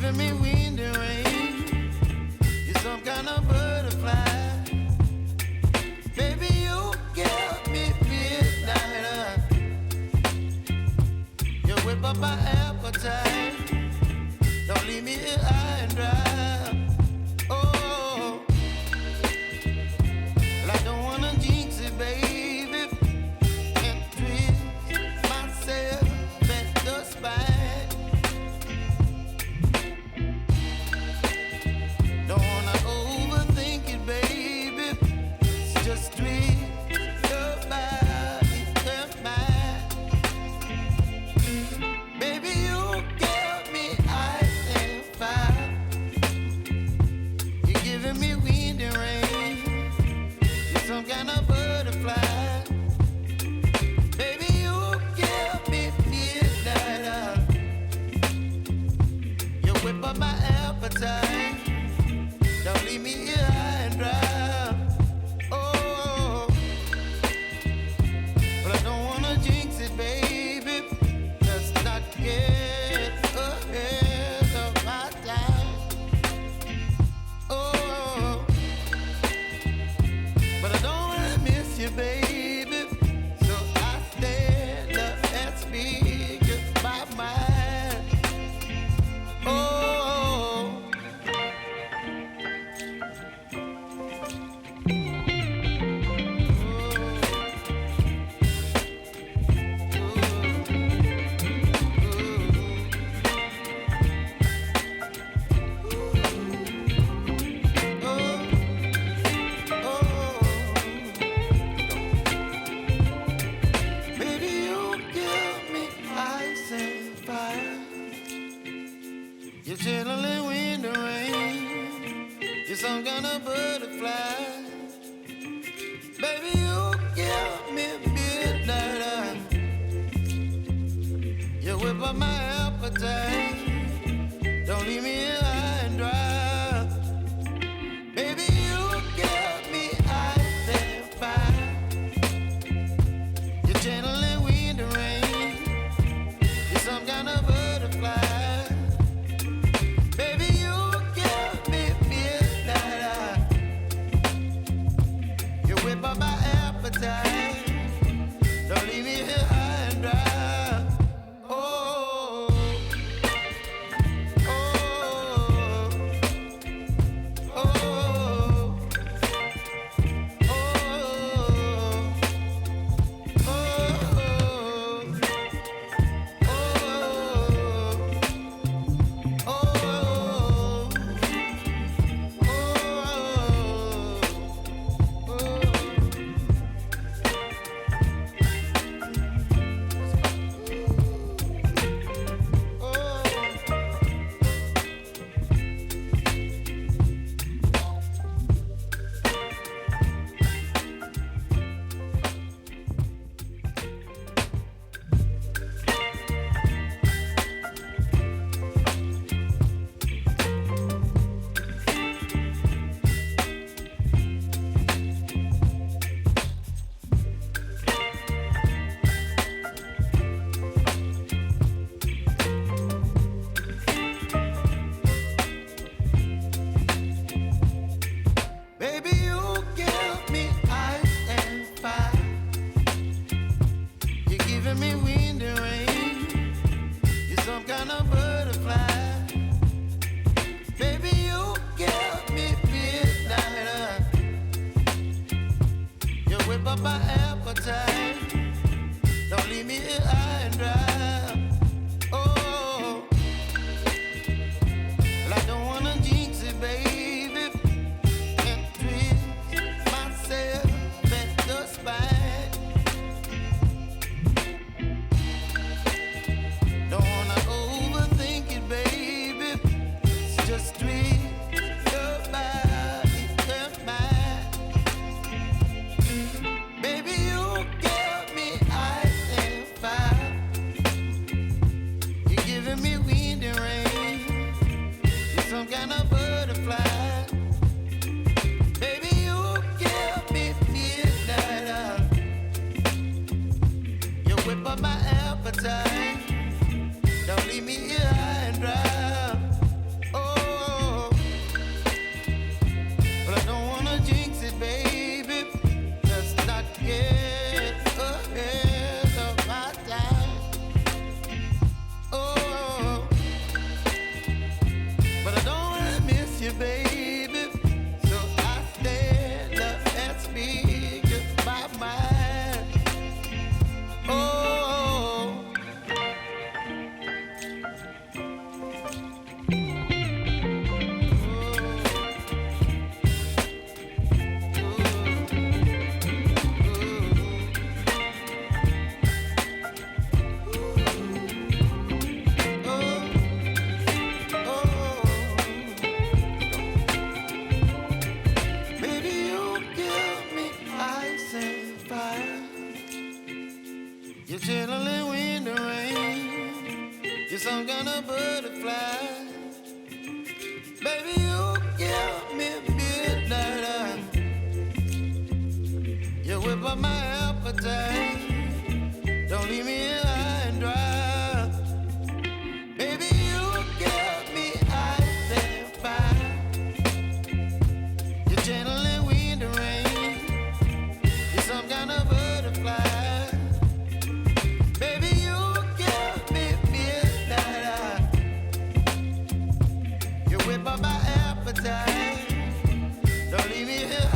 giving me wind and rain. You're some kind of butterfly. Baby, you give me midnight. You whip up my appetite. Don't leave me here high and dry. Oh, well, I don't wanna jinx it, baby, and twist myself at the spine. Don't wanna overthink it, baby. It's just twist your body and mine. Baby, you give me ice and fire. You're giving me wind and rain. You're some kind of butterfly. Baby, you give me midnight. You whip up my appetite. Don't leave me here high and dry. Oh, but I don't wanna jinx it, baby. Let's not get ahead of my time. Oh, but I don't wanna miss you, baby. So I stand up and speak my mind. Oh. Baby, you give me ice and fire. You're chilling wind and rain. You're some kind of butterfly. Baby, you give me midnight. You whip up my appetite. Don't leave me here high and dry. Baby, you give me ice and fire. You're channeling wind and rain. You're some kind of butterfly. Baby, you give me midnight. You whip up my appetite. Don't leave me here high and dry. Oh. but I don't wanna miss you, baby. So I stand up and speak just my mind. Oh, baby, you give me ice and fire. You're chilling wind and rain. You're some kind of butterfly. Baby, you give me midnight. You whip up my appetite. Don't leave me here high and dry. Baby, you give me ice and fire. You're channeling wind and rain. You're some kind of butterfly. Baby, you give me midnight. You whip up my appetite. Don't leave me here